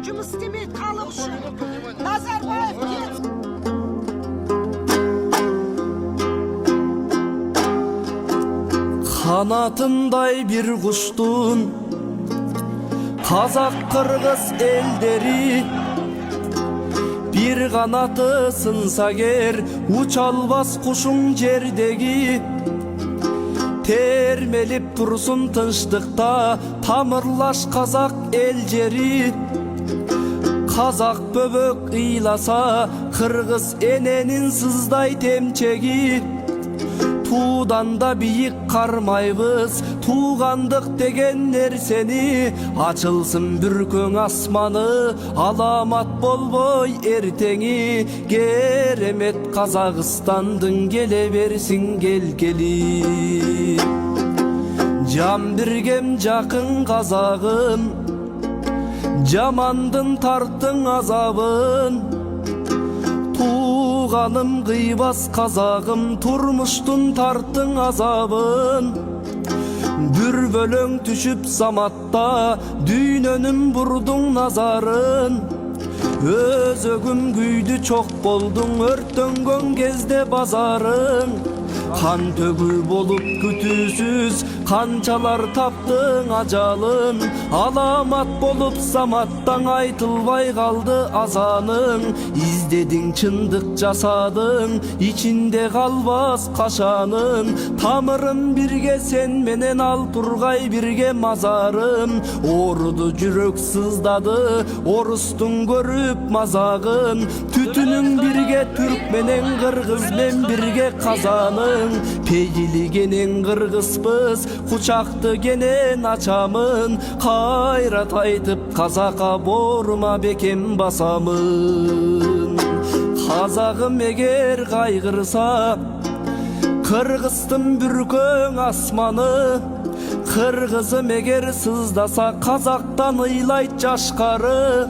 жұмыс істемейді халық үшін. Назарбаев кетсін. Қанатындай бір құштың қазақ қырғыз елдері, бір қанаты сынса кер ұша албас құшың жердегі. Термеліп тұрсын тыныштықта тамырлаш қазақ ел жері. Қазақ бөбөк ыйласа қырғыз ененін сыздай темчеги. Тудан да бийик кармайбыз туғандық деген нерсени. Ачылсын бүркөң асманы аламат болбой эртеңи. Керемет Казакстандың келе берсин келгели. Жан биргем жакын казагым, жамандын тарттың азабын. Туғаным кыйбас казагым, турмуштун тарттың азабын. Бүр бөлөң түшүп саматта дүйнөнүн бурдуң назарын. Өзөгүм күйдү чок болдуң өрттөнгөн кезде базарың. Қан төгү болуп күтүүсүз канчалар таптың ажалын. Аламат болуп саматтан айтылбай калды азаның. Издедиң чындык жасадың ичинде калбас кашаның. Тамырым бирге сен менен ал тургай бирге мазарым. Оруду жүрөк сыздады орустун көрүп мазагын. Түтүнүң бирге түрк менен кыргыз мен бирге казаның. Пейилигенен кыргызбыз кучакты кенен ачамын. Кайрат айтып казакка борма бекем басамын. Казагым эгер кайгырса кыргыздын бүркөң асманы. Кыргызым эгер сыздаса казактан ыйлайт жашкары.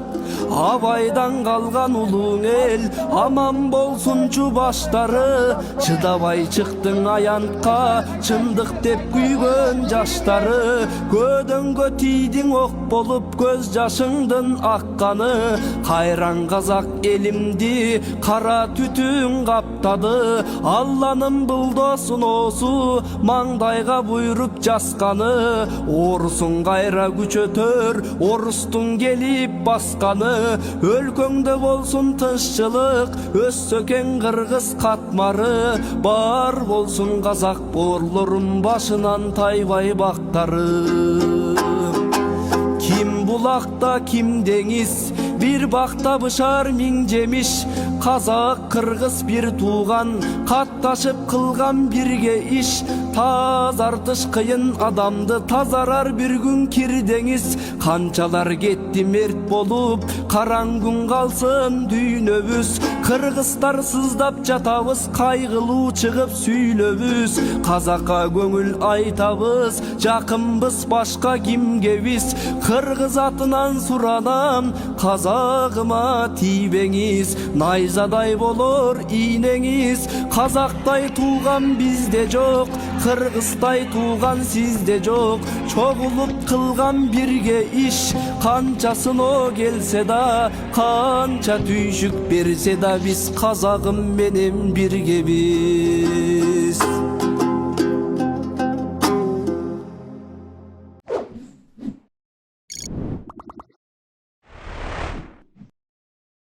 Абайдан калган улуң эл аман болсунчу баштары. Чыдабай чыктың аянтка чындык деп күйгөн жаштары. Көдөңгө тийдиң ок болуп көз жашыңдын акканы. Кайран казак элимди кара түтүн каптады. Алланын булдосуносу маңдайга буйруп жасканы. Орусун кайра күчөтөр орустун келип басканы. Өлкөңдө болсун тынччылык өссө кең кыргыз катмары. Бар болсун казак борлорун башынан тайбай бактары. Ким булакта ким деңиз бир бакта бышар миң жемиш. Казак кыргыз бир тууган катташып кылган бирге иш. Тазартыш кыйын адамды тазарар бир күн кирдеңиз. Канчалар кетти мерт болуп караң күн калсын дүйнөбүз. Кыргыздар сыздап жатабыз кайгылуу чыгып сүйлөбүз. Казакка көңүл айтабыз жакынбыз башка кимге биз. Кыргыз атынан суранам казагыма тийбеңиз. Найзадай болор ийнеңиз. Казактай тууган бизде жок, кыргыздай тууган сизде жок. Чогулуп кылган бирге иш канчасыно келсе да, канча түйшүк берсе да биз казагым менен биргебиз.